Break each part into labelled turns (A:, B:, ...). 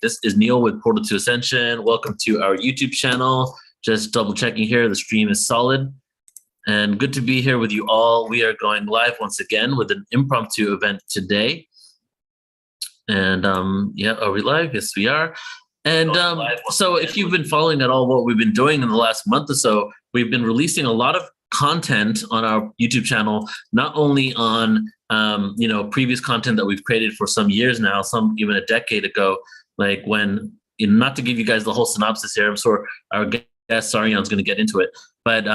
A: This is Neil with Portal to Ascension. Welcome to our YouTube channel. Just double checking here, the stream is solid. And good to be here with you all. We are going live once again with an impromptu event today. And yeah, are we live? Yes, we are. And so if you've been following at all what we've been doing in the last month or so, we've been releasing a lot of content on our YouTube channel, not only on previous content that we've created for some years now, some even a decade ago, like when, not to give you guys the whole synopsis here, I'm sure our guest Sarion's going to get into it, but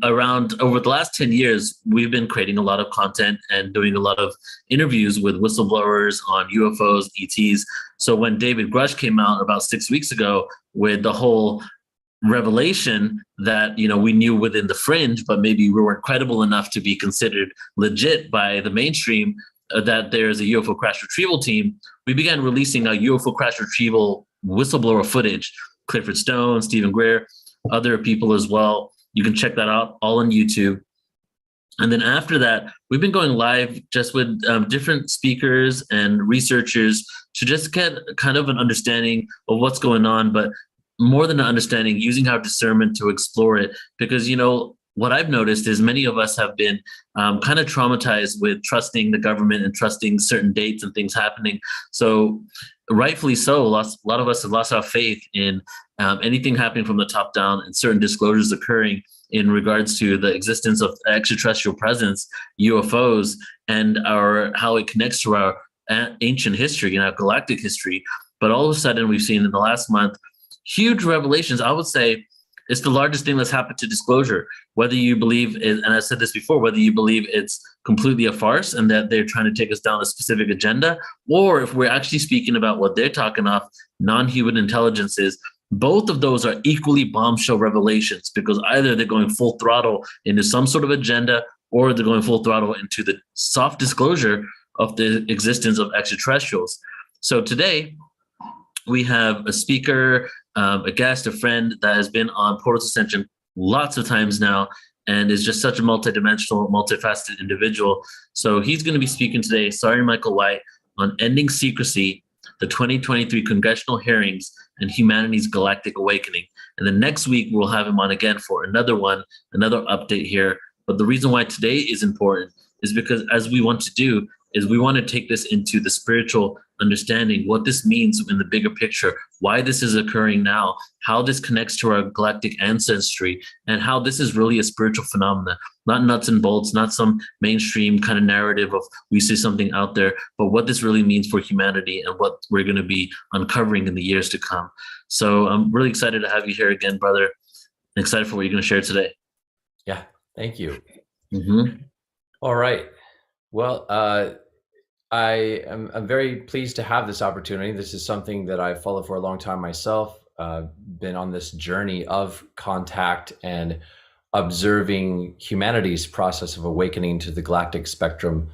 A: around over the last 10 years, we've been creating a lot of content and doing a lot of interviews with whistleblowers on UFOs, ETs. So when David Grush came out about 6 weeks ago with the whole revelation that we knew within the fringe, but maybe we weren't credible enough to be considered legit by the mainstream, that there's a UFO crash retrieval team, we began releasing a UFO crash retrieval whistleblower footage. Clifford Stone, Stephen Greer, other people as well. You can check that out all on YouTube. And then after that, we've been going live just with different speakers and researchers to just get kind of an understanding of what's going on, but more than an understanding, using our discernment to explore it. Because, what I've noticed is many of us have been kind of traumatized with trusting the government and trusting certain dates and things happening. So rightfully so, a lot of us have lost our faith in anything happening from the top down and certain disclosures occurring in regards to the existence of extraterrestrial presence, UFOs, and how it connects to our ancient history and our galactic history. But all of a sudden, we've seen in the last month huge revelations. I would say it's the largest thing that's happened to disclosure. Whether you believe it, and I said this before, whether you believe it's completely a farce and that they're trying to take us down a specific agenda, or if we're actually speaking about what they're talking off, non-human intelligences, both of those are equally bombshell revelations, because either they're going full throttle into some sort of agenda, or they're going full throttle into the soft disclosure of the existence of extraterrestrials. So today, we have a speaker, a guest, a friend that has been on Portal to Ascension lots of times now and is just such a multidimensional, multifaceted individual. So he's going to be speaking today, Sarian Michael White, on Ending Secrecy, the 2023 Congressional hearings, and humanity's galactic awakening. And then next week, we'll have him on again for another update here. But the reason why today is important is because, as we want to do, is we want to take this into the spiritual understanding, what this means in the bigger picture, why this is occurring now, how this connects to our galactic ancestry, and how this is really a spiritual phenomenon, not nuts and bolts, not some mainstream kind of narrative of we see something out there, but what this really means for humanity and what we're going to be uncovering in the years to come. So I'm really excited to have you here again, brother. I'm excited for what you're going to share today.
B: Yeah, thank you.
A: Mm-hmm.
B: All right. Well, I'm very pleased to have this opportunity. This is something that I've followed for a long time myself. Been on this journey of contact and observing humanity's process of awakening to the galactic spectrum,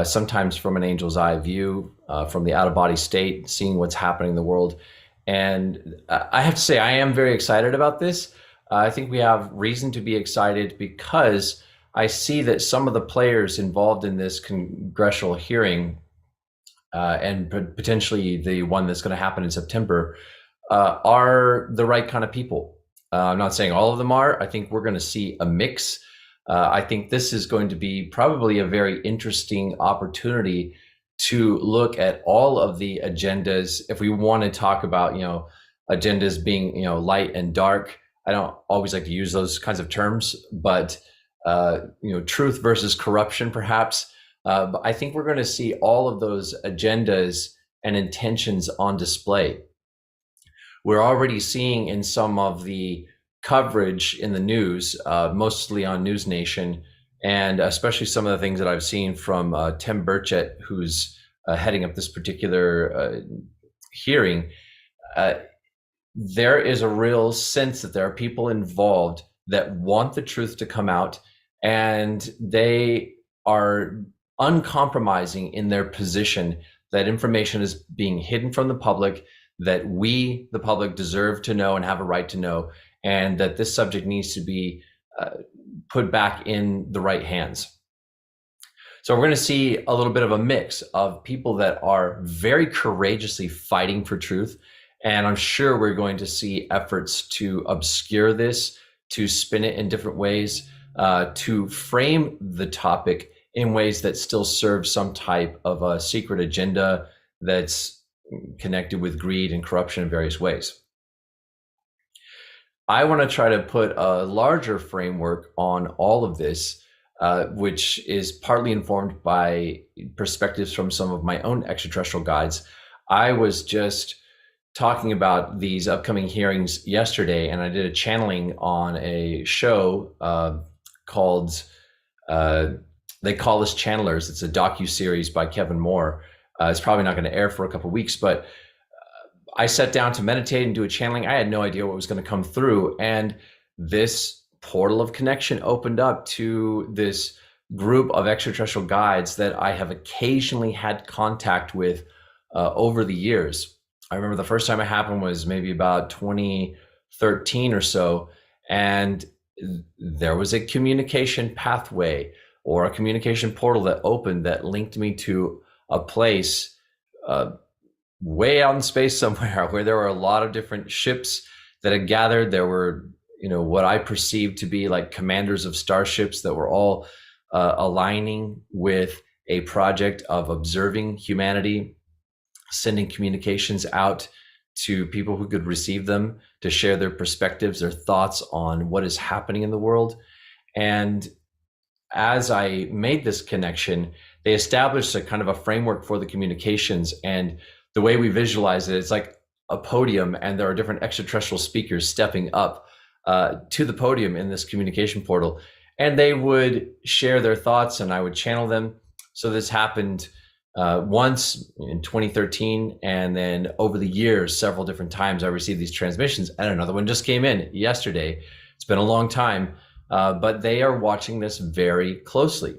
B: sometimes from an angel's eye view, from the out-of-body state, seeing what's happening in the world. And I have to say, I am very excited about this. I think we have reason to be excited because I see that some of the players involved in this congressional hearing, and potentially the one that's going to happen in September, are the right kind of people. I'm not saying all of them are. I think we're going to see a mix. I think this is going to be probably a very interesting opportunity to look at all of the agendas. If we want to talk about, agendas being, light and dark, I don't always like to use those kinds of terms, but truth versus corruption, perhaps. But I think we're going to see all of those agendas and intentions on display. We're already seeing in some of the coverage in the news, mostly on News Nation, and especially some of the things that I've seen from Tim Burchett, who's heading up this particular hearing. There is a real sense that there are people involved that want the truth to come out, and they are uncompromising in their position that information is being hidden from the public, that we, the public, deserve to know and have a right to know, and that this subject needs to be put back in the right hands. So we're going to see a little bit of a mix of people that are very courageously fighting for truth. And I'm sure we're going to see efforts to obscure this, to spin it in different ways, to frame the topic in ways that still serve some type of a secret agenda that's connected with greed and corruption in various ways. I want to try to put a larger framework on all of this, which is partly informed by perspectives from some of my own extraterrestrial guides. I was just talking about these upcoming hearings yesterday, and I did a channeling on a show called They Call Us Channelers. It's a docu-series by Kevin Moore. It's probably not going to air for a couple of weeks, but I sat down to meditate and do a channeling. I had no idea what was going to come through. And this portal of connection opened up to this group of extraterrestrial guides that I have occasionally had contact with over the years. I remember the first time it happened was maybe about 2013 or so. And there was a communication pathway or a communication portal that opened that linked me to a place way out in space somewhere where there were a lot of different ships that had gathered. There were, what I perceived to be like commanders of starships that were all aligning with a project of observing humanity, sending communications out to people who could receive them to share their perspectives, their thoughts on what is happening in the world. And as I made this connection, they established a kind of a framework for the communications. And the way we visualize it, it's like a podium, and there are different extraterrestrial speakers stepping up to the podium in this communication portal, and they would share their thoughts and I would channel them. So this happened once in 2013, and then over the years, several different times I received these transmissions, and another one just came in yesterday. It's been a long time, but they are watching this very closely.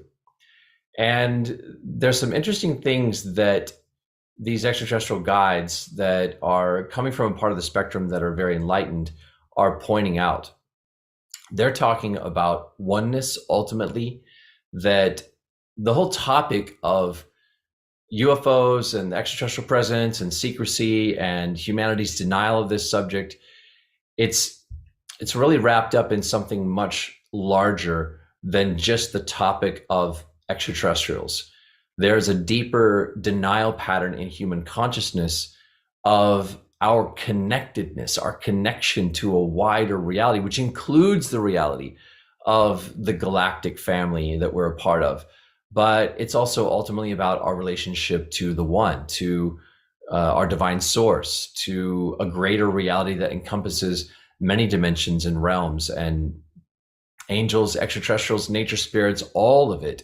B: And there's some interesting things that these extraterrestrial guides that are coming from a part of the spectrum that are very enlightened are pointing out. They're talking about oneness ultimately, that the whole topic of UFOs and extraterrestrial presence and secrecy and humanity's denial of this subject, it's really wrapped up in something much larger than just the topic of extraterrestrials. There's a deeper denial pattern in human consciousness of our connectedness, our connection to a wider reality, which includes the reality of the galactic family that we're a part of. But it's also ultimately about our relationship to the one, to our divine source, to a greater reality that encompasses many dimensions and realms and angels, extraterrestrials, nature spirits, all of it.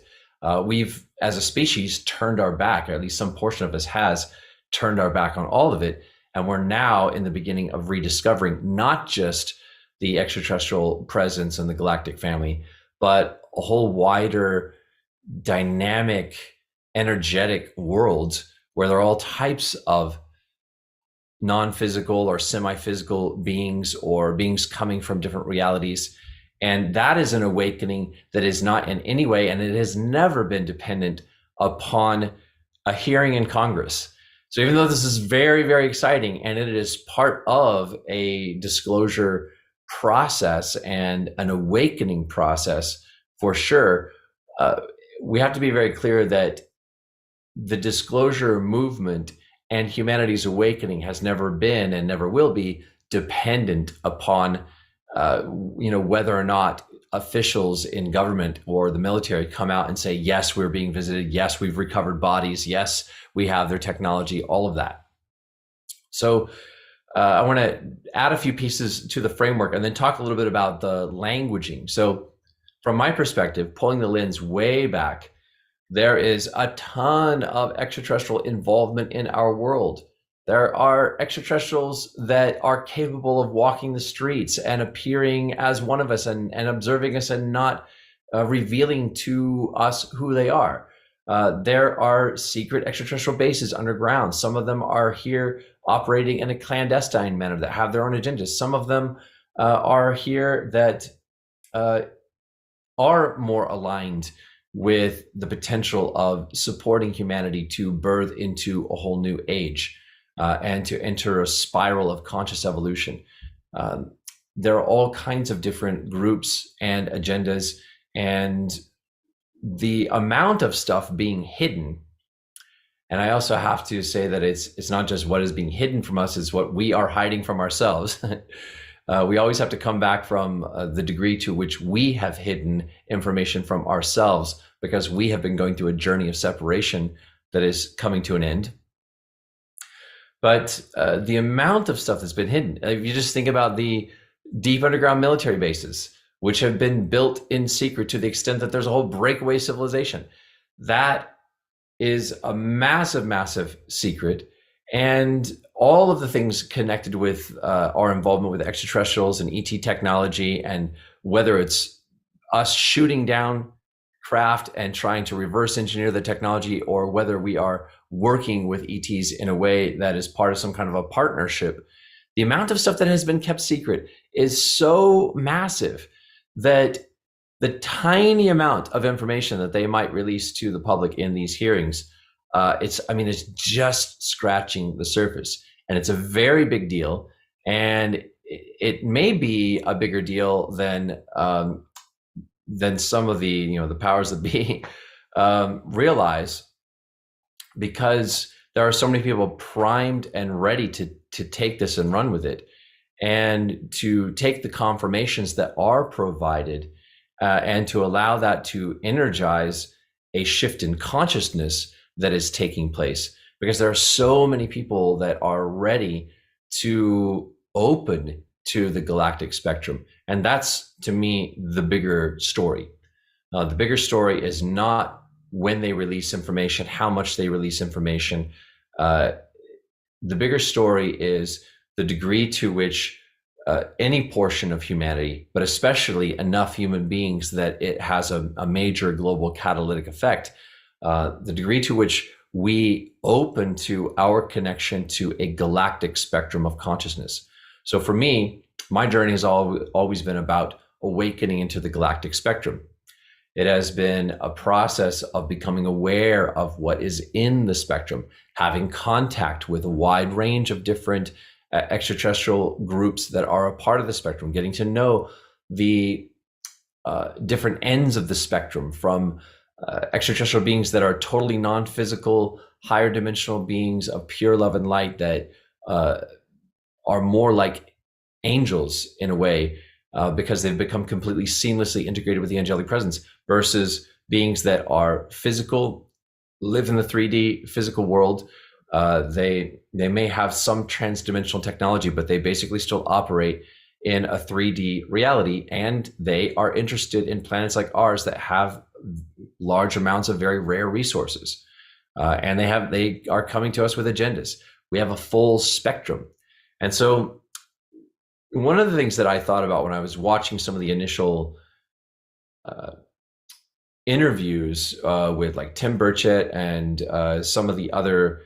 B: We've, as a species, turned our back, or at least some portion of us has turned our back on all of it. And we're now in the beginning of rediscovering not just the extraterrestrial presence and the galactic family, but a whole wider, dynamic, energetic world where there are all types of non-physical or semi-physical beings or beings coming from different realities. And that is an awakening that is not in any way, and it has never been dependent upon a hearing in Congress. So even though this is very, very exciting, and it is part of a disclosure process and an awakening process for sure, we have to be very clear that the disclosure movement and humanity's awakening has never been and never will be dependent upon whether or not officials in government or the military come out and say, yes, we're being visited. Yes, we've recovered bodies. Yes, we have their technology, all of that. So I want to add a few pieces to the framework and then talk a little bit about the languaging. So from my perspective, pulling the lens way back, there is a ton of extraterrestrial involvement in our world. There are extraterrestrials that are capable of walking the streets and appearing as one of us and observing us and not revealing to us who they are. There are secret extraterrestrial bases underground. Some of them are here operating in a clandestine manner that have their own agendas. Some of them are here that are more aligned with the potential of supporting humanity to birth into a whole new age and to enter a spiral of conscious evolution. There are all kinds of different groups and agendas, and the amount of stuff being hidden. And I also have to say that it's not just what is being hidden from us, it's what we are hiding from ourselves. We always have to come back from the degree to which we have hidden information from ourselves, because we have been going through a journey of separation that is coming to an end. But the amount of stuff that's been hidden, if you just think about the deep underground military bases, which have been built in secret to the extent that there's a whole breakaway civilization, that is a massive, massive secret. And all of the things connected with our involvement with extraterrestrials and ET technology, and whether it's us shooting down craft and trying to reverse engineer the technology, or whether we are working with ETs in a way that is part of some kind of a partnership, the amount of stuff that has been kept secret is so massive that the tiny amount of information that they might release to the public in these hearings, it's just scratching the surface, and it's a very big deal. And it may be a bigger deal than some of the the powers that be realize, because there are so many people primed and ready to take this and run with it, and to take the confirmations that are provided and to allow that to energize a shift in consciousness that is taking place, because there are so many people that are ready to open to the galactic spectrum. And that's, to me, the bigger story. The bigger story is not when they release information, how much they release information. The bigger story is the degree to which any portion of humanity, but especially enough human beings that it has a major global catalytic effect, the degree to which we open to our connection to a galactic spectrum of consciousness. So for me, my journey has always been about awakening into the galactic spectrum. It has been a process of becoming aware of what is in the spectrum, having contact with a wide range of different extraterrestrial groups that are a part of the spectrum, getting to know the different ends of the spectrum, from extraterrestrial beings that are totally non-physical, higher dimensional beings of pure love and light that are more like angels in a way, because they've become completely seamlessly integrated with the angelic presence, versus beings that are physical, live in the 3D physical world. They may have some transdimensional technology, but they basically still operate in a 3D reality, and they are interested in planets like ours that have large amounts of very rare resources, and they are coming to us with agendas. We have a full spectrum. And so one of the things that I thought about when I was watching some of the initial interviews with like Tim Burchett and some of the other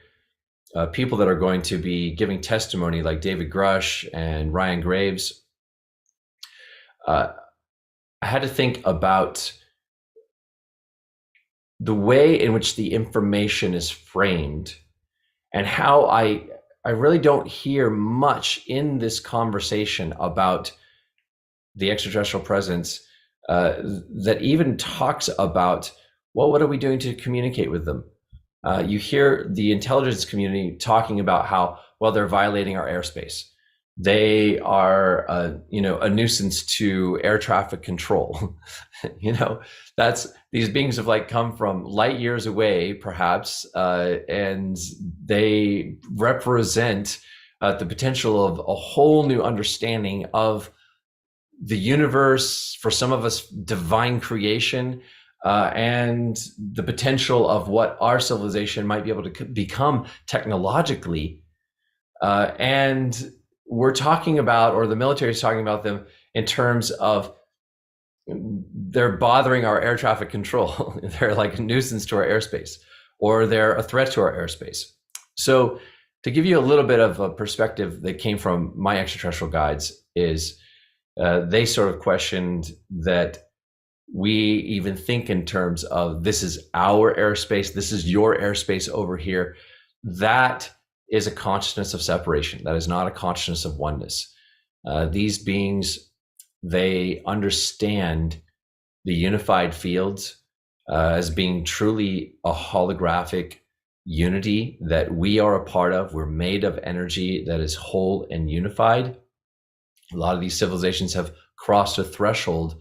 B: people that are going to be giving testimony, like David Grush and Ryan Graves, I had to think about the way in which the information is framed, and how I really don't hear much in this conversation about the extraterrestrial presence that even talks about, well, what are we doing to communicate with them? You hear the intelligence community talking about how, well, they're violating our airspace. They are, a nuisance to air traffic control. That's, these beings have like come from light years away, perhaps, and they represent the potential of a whole new understanding of the universe, for some of us, divine creation, and the potential of what our civilization might be able to become technologically. And we're talking about, or the military is talking about them in terms of, they're bothering our air traffic control. They're like a nuisance to our airspace, or they're a threat to our airspace. So to give you a little bit of a perspective that came from my extraterrestrial guides is, they sort of questioned that we even think in terms of this is our airspace, this is your airspace over here. That is a consciousness of separation. That is not a consciousness of oneness. These beings, they understand the unified fields as being truly a holographic unity that we are a part of. We're made of energy that is whole and unified. A lot of these civilizations have crossed a threshold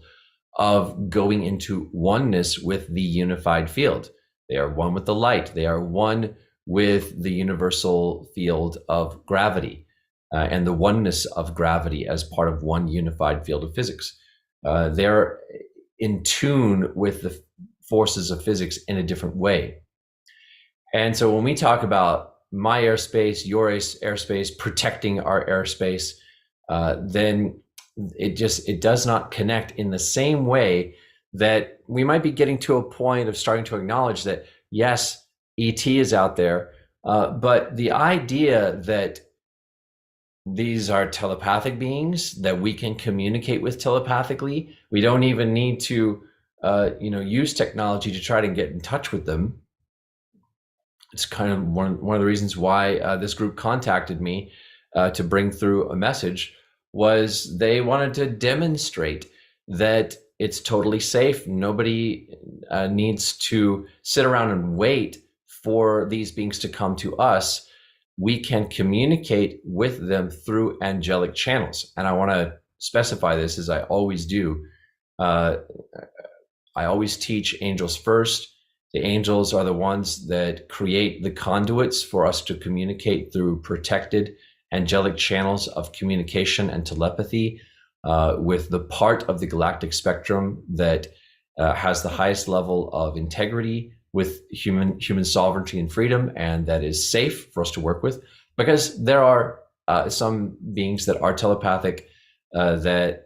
B: of going into oneness with the unified field. They are one with the light. They are one with the universal field of gravity and the oneness of gravity as part of one unified field of physics. They're in tune with the forces of physics in a different way. And so when we talk about my airspace, your airspace, protecting our airspace, then it does not connect in the same way that we might be getting to a point of starting to acknowledge that, yes, ET is out there, but the idea that these are telepathic beings that we can communicate with telepathically, we don't even need to use technology to try to get in touch with them. It's kind of one of the reasons why this group contacted me to bring through a message, was they wanted to demonstrate that it's totally safe. Nobody needs to sit around and wait for these beings to come to us. We can communicate with them through angelic channels. And I want to specify this, as I always do. I always teach angels first. The angels are the ones that create the conduits for us to communicate through protected angelic channels of communication and telepathy with the part of the galactic spectrum that has the highest level of integrity with human sovereignty and freedom, and that is safe for us to work with. Because there are some beings that are telepathic that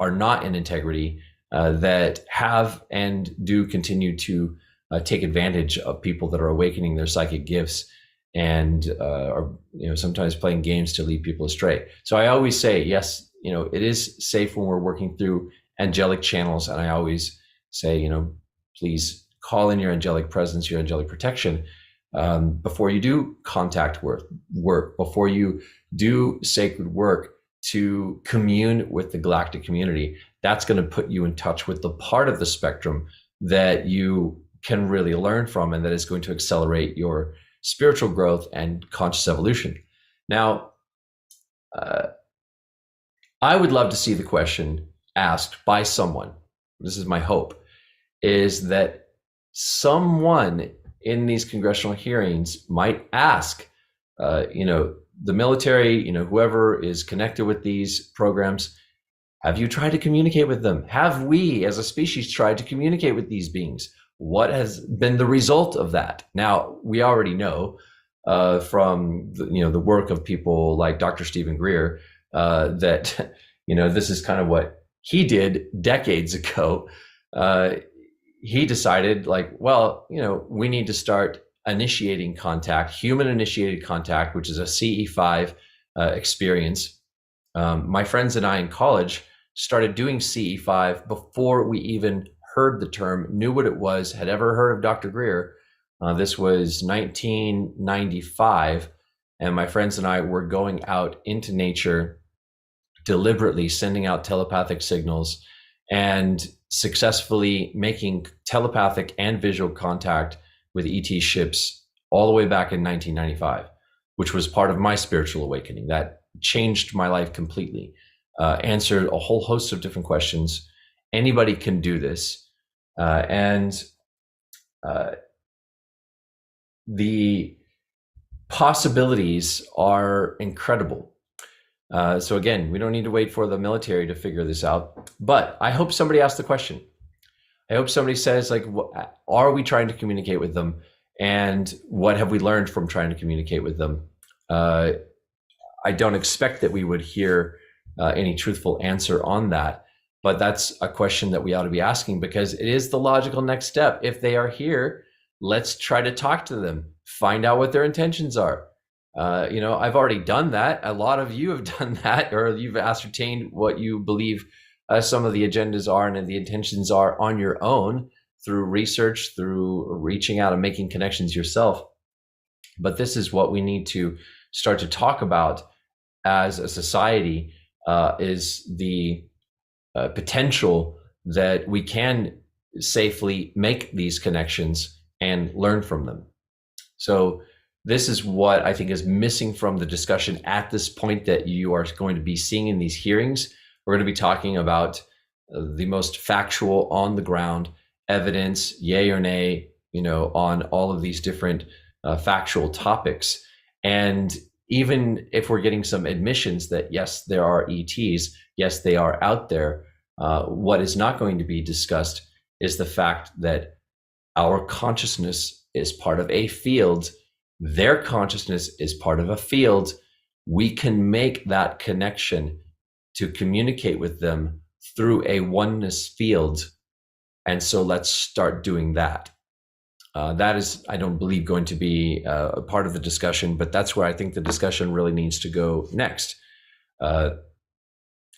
B: are not in integrity, that have and do continue to take advantage of people that are awakening their psychic gifts and are sometimes playing games to lead people astray. So I always say, yes, it is safe when we're working through angelic channels, and I always say, please call in your angelic presence, your angelic protection, before you do contact work, before you do sacred work to commune with the galactic community. That's going to put you in touch with the part of the spectrum that you can really learn from, and that is going to accelerate your spiritual growth and conscious evolution. Now, I would love to see the question asked by someone. This is my hope, is that someone in these congressional hearings might ask, the military, whoever is connected with these programs, have you tried to communicate with them? Have we as a species tried to communicate with these beings? What has been the result of that? Now, we already know from the work of people like Dr. Stephen Greer that this is kind of what he did decades ago. He decided, we need to start initiating contact, human initiated contact, which is a CE5 experience. My friends and I in college started doing CE5 before we even heard the term, knew what it was, had ever heard of Dr. Greer. This was 1995, and my friends and I were going out into nature, deliberately sending out telepathic signals and successfully making telepathic and visual contact with ET ships all the way back in 1995, which was part of my spiritual awakening. That changed my life completely, answered a whole host of different questions. Anybody can do this. The possibilities are incredible. So again, we don't need to wait for the military to figure this out, but I hope somebody asks the question. I hope somebody says, are we trying to communicate with them? And what have we learned from trying to communicate with them? I don't expect that we would hear any truthful answer on that, but that's a question that we ought to be asking, because it is the logical next step. If they are here, let's try to talk to them, find out what their intentions are. I've already done that. A lot of you have done that, or you've ascertained what you believe some of the agendas are and the intentions are on your own through research, through reaching out and making connections yourself. But this is what we need to start to talk about as a society, is the potential that we can safely make these connections and learn from them. So this is what I think is missing from the discussion at this point that you are going to be seeing in these hearings. We're going to be talking about the most factual, on the ground evidence, yay or nay, on all of these different factual topics. And even if we're getting some admissions that, yes, there are ETs, yes, they are out there, what is not going to be discussed is the fact that our consciousness is part of a field. Their consciousness is part of a field. We can make that connection to communicate with them through a oneness field. And so let's start doing that. That is, I don't believe, going to be a part of the discussion, but that's where I think the discussion really needs to go next. I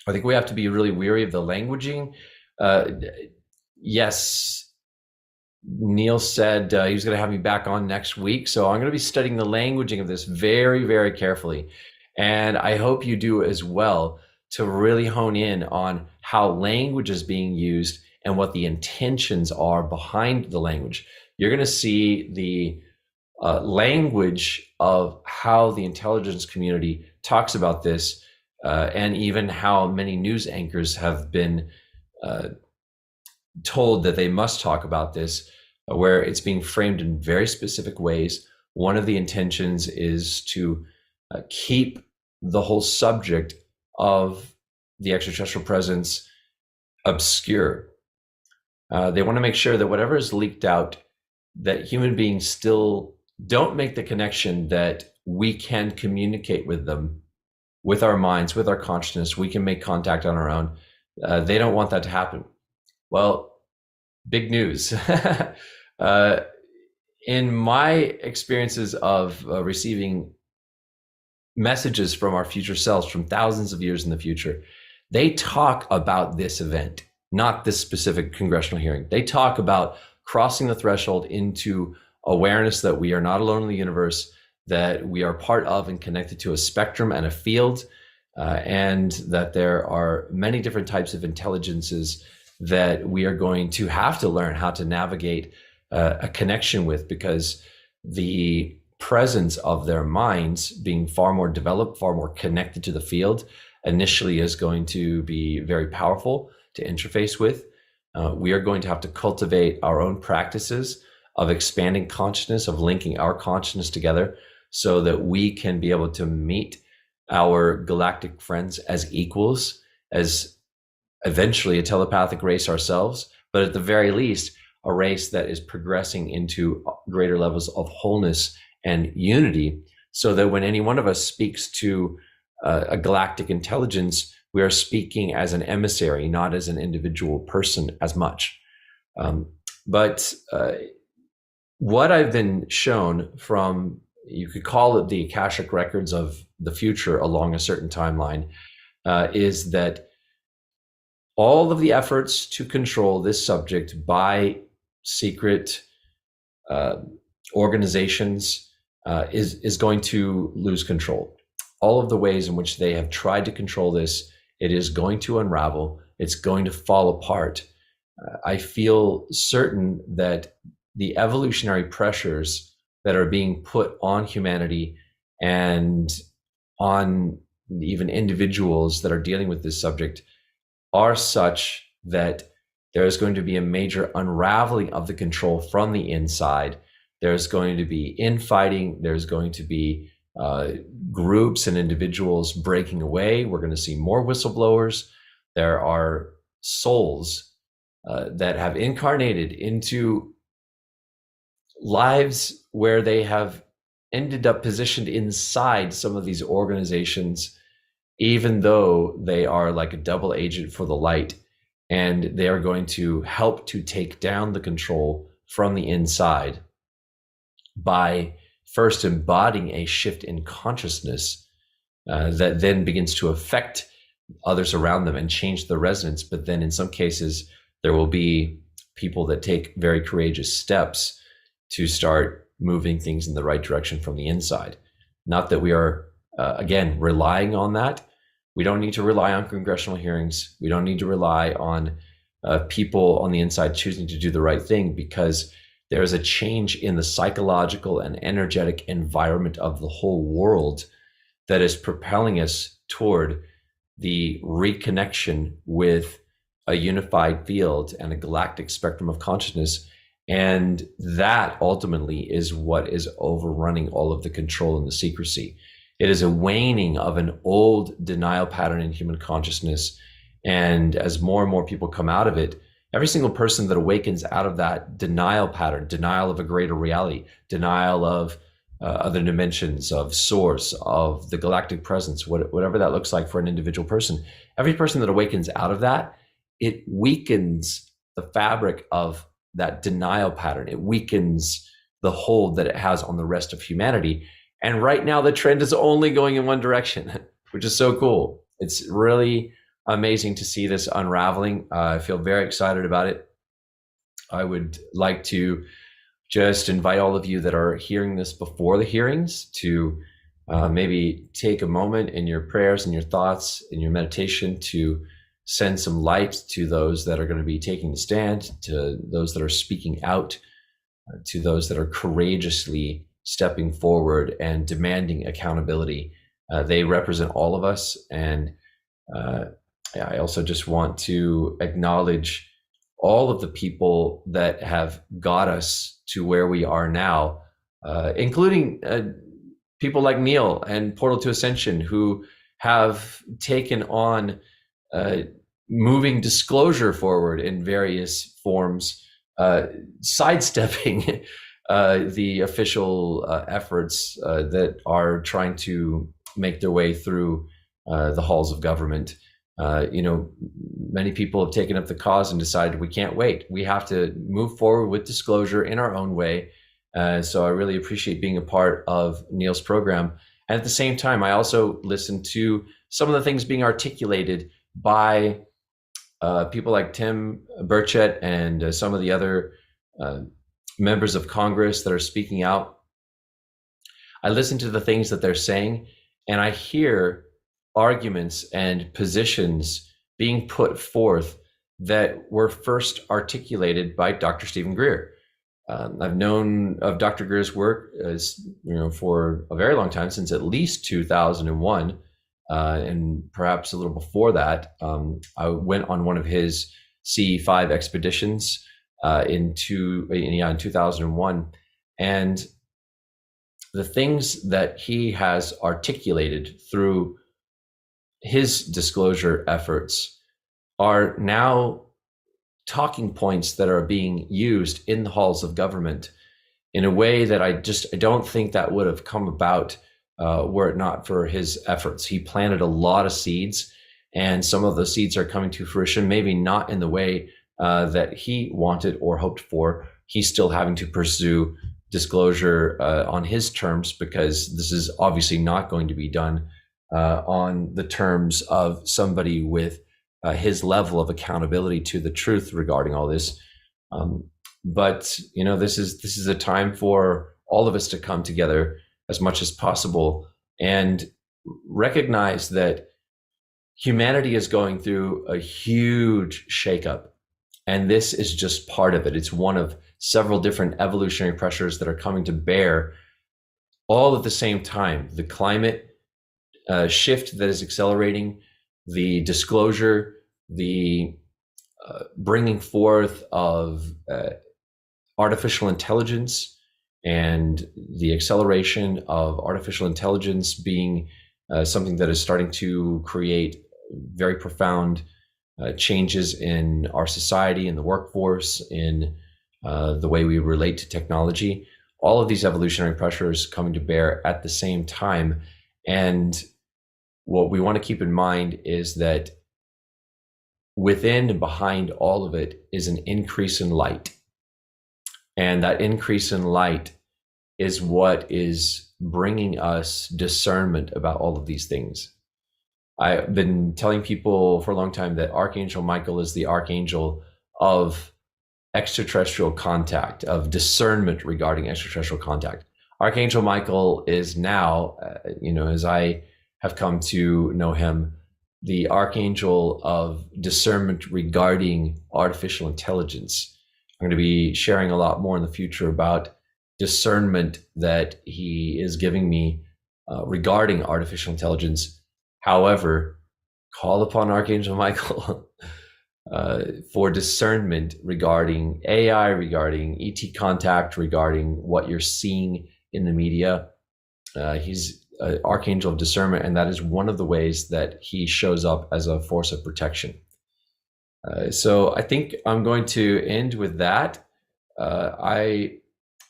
B: think we have to be really wary of the languaging. Yes, Neil said he was going to have me back on next week. So I'm going to be studying the languaging of this very, very carefully. And I hope you do as well, to really hone in on how language is being used and what the intentions are behind the language. You're going to see the language of how the intelligence community talks about this, and even how many news anchors have been told that they must talk about this, where it's being framed in very specific ways. One of the intentions is to keep the whole subject of the extraterrestrial presence obscure. They want to make sure that whatever is leaked out, that human beings still don't make the connection that we can communicate with them, with our minds, with our consciousness. We can make contact on our own. They don't want that to happen. Well, big news. In my experiences of receiving messages from our future selves from thousands of years in the future, they talk about this event, not this specific congressional hearing. They talk about crossing the threshold into awareness that we are not alone in the universe, that we are part of and connected to a spectrum and a field, and that there are many different types of intelligences that we are going to have to learn how to navigate a connection with, because the presence of their minds being far more developed, far more connected to the field, initially is going to be very powerful to interface with. We are going to have to cultivate our own practices of expanding consciousness, of linking our consciousness together, so that we can be able to meet our galactic friends as equals, as eventually a telepathic race ourselves, but at the very least, a race that is progressing into greater levels of wholeness and unity, so that when any one of us speaks to a galactic intelligence, we are speaking as an emissary, not as an individual person as much. But what I've been shown from, you could call it the Akashic records of the future along a certain timeline, is that all of the efforts to control this subject by secret organizations is going to lose control. All of the ways in which they have tried to control this, it is going to unravel. It's going to fall apart. I feel certain that the evolutionary pressures that are being put on humanity and on even individuals that are dealing with this subject are such that there is going to be a major unraveling of the control from the inside. There's going to be infighting. There's going to be groups and individuals breaking away. We're going to see more whistleblowers. There are souls that have incarnated into lives where they have ended up positioned inside some of these organizations, even though they are like a double agent for the light, and they are going to help to take down the control from the inside by first embodying a shift in consciousness that then begins to affect others around them and change the resonance. But then in some cases, there will be people that take very courageous steps to start moving things in the right direction from the inside. Not that we are, again, relying on that. We don't need to rely on congressional hearings. We don't need to rely on people on the inside choosing to do the right thing, because there is a change in the psychological and energetic environment of the whole world that is propelling us toward the reconnection with a unified field and a galactic spectrum of consciousness. And that ultimately is what is overrunning all of the control and the secrecy. It is a waning of an old denial pattern in human consciousness. And as more and more people come out of it, every single person that awakens out of that denial pattern, denial of a greater reality, denial of other dimensions, of source, of the galactic presence, whatever that looks like for an individual person, every person that awakens out of that, it weakens the fabric of that denial pattern. It weakens the hold that it has on the rest of humanity. And right now the trend is only going in one direction, which is so cool. It's really amazing to see this unraveling. I feel very excited about it. I would like to just invite all of you that are hearing this before the hearings to maybe take a moment in your prayers and your thoughts in your meditation to send some light to those that are going to be taking the stand, to those that are speaking out, to those that are courageously stepping forward and demanding accountability. They represent all of us. And I also just want to acknowledge all of the people that have got us to where we are now, including people like Neil and Portal to Ascension, who have taken on moving disclosure forward in various forms, sidestepping the official efforts that are trying to make their way through the halls of government. Many people have taken up the cause and decided we can't wait. We have to move forward with disclosure in our own way. So I really appreciate being a part of Neil's program. And at the same time, I also listen to some of the things being articulated by people like Tim Burchett and some of the other members of Congress that are speaking out. I listen to the things that they're saying, and I hear arguments and positions being put forth that were first articulated by Dr. Stephen Greer. I've known of Dr. Greer's work for a very long time, since at least 2001, and perhaps a little before that. I went on one of his CE5 expeditions in 2001, and the things that he has articulated through his disclosure efforts are now talking points that are being used in the halls of government in a way that I don't think that would have come about were it not for his efforts. He planted a lot of seeds, and some of those seeds are coming to fruition, maybe not in the way that he wanted or hoped for. He's still having to pursue disclosure on his terms, because this is obviously not going to be done on the terms of somebody with his level of accountability to the truth regarding all this. But this is a time for all of us to come together as much as possible and recognize that humanity is going through a huge shakeup, and this is just part of it. It's one of several different evolutionary pressures that are coming to bear all at the same time. The climate shift that is accelerating, the disclosure, the bringing forth of artificial intelligence, and the acceleration of artificial intelligence being something that is starting to create very profound changes in our society, in the workforce, in the way we relate to technology. All of these evolutionary pressures coming to bear at the same time. And what we want to keep in mind is that within and behind all of it is an increase in light. And that increase in light is what is bringing us discernment about all of these things. I've been telling people for a long time that Archangel Michael is the archangel of extraterrestrial contact, of discernment regarding extraterrestrial contact. Archangel Michael is now, as I have come to know him, the archangel of discernment regarding artificial intelligence. I'm going to be sharing a lot more in the future about discernment that he is giving me regarding artificial intelligence. However, call upon Archangel Michael for discernment regarding AI, regarding ET contact, regarding what you're seeing in the media. He's an archangel of discernment, and that is one of the ways that he shows up as a force of protection. So I think I'm going to end with that. I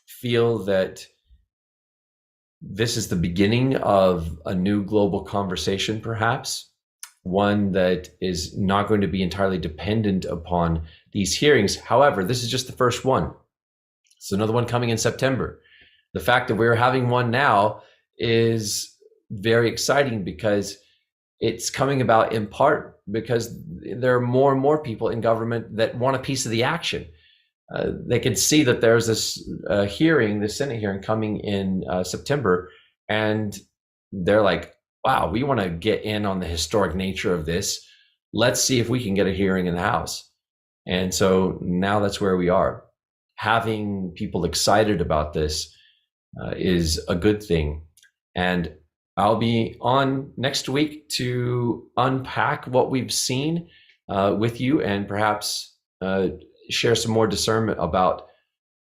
B: feel that this is the beginning of a new global conversation, perhaps, one that is not going to be entirely dependent upon these hearings. However, this is just the first one. So another one coming in September. The fact that we're having one now is very exciting because it's coming about in part because there are more and more people in government that want a piece of the action. They can see that there's this hearing, this Senate hearing coming in September, and they're like, wow, we want to get in on the historic nature of this. Let's see if we can get a hearing in the House. And so now that's where we are. Having people excited about this is a good thing. And I'll be on next week to unpack what we've seen with you and perhaps share some more discernment about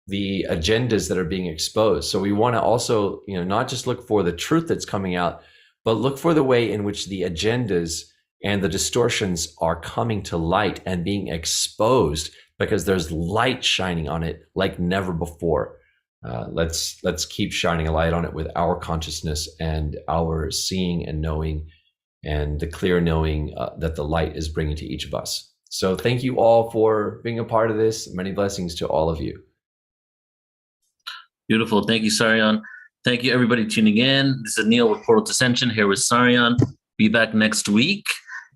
B: the agendas that are being exposed. So we want to also, not just look for the truth that's coming out, but look for the way in which the agendas and the distortions are coming to light and being exposed because there's light shining on it like never before. Let's keep shining a light on it with our consciousness and our seeing and knowing and the clear knowing that the light is bringing to each of us. So thank you all for being a part of this. Many blessings to all of you.
A: Beautiful. Thank you, Sarian. Thank you, everybody, tuning in. This is Neil with Portal to Ascension here with Sarian. Be back next week.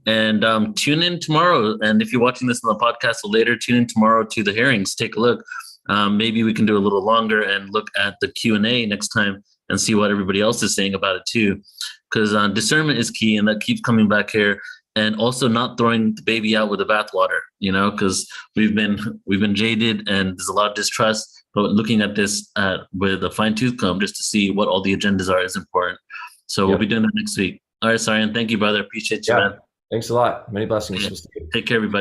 A: And tune in tomorrow. And if you're watching this on the podcast or later, tune in tomorrow to the hearings. Take a look. Maybe we can do a little longer and look at the Q&A next time and see what everybody else is saying about it too. Because discernment is key, and that keeps coming back here. And also not throwing the baby out with the bathwater, because we've been jaded and there's a lot of distrust. But looking at this with a fine-tooth comb just to see what all the agendas are is important. So we'll be doing that next week. All right, Sarian, thank you, brother. Appreciate you, man.
B: Thanks a lot. Many blessings.
A: Take care, everybody.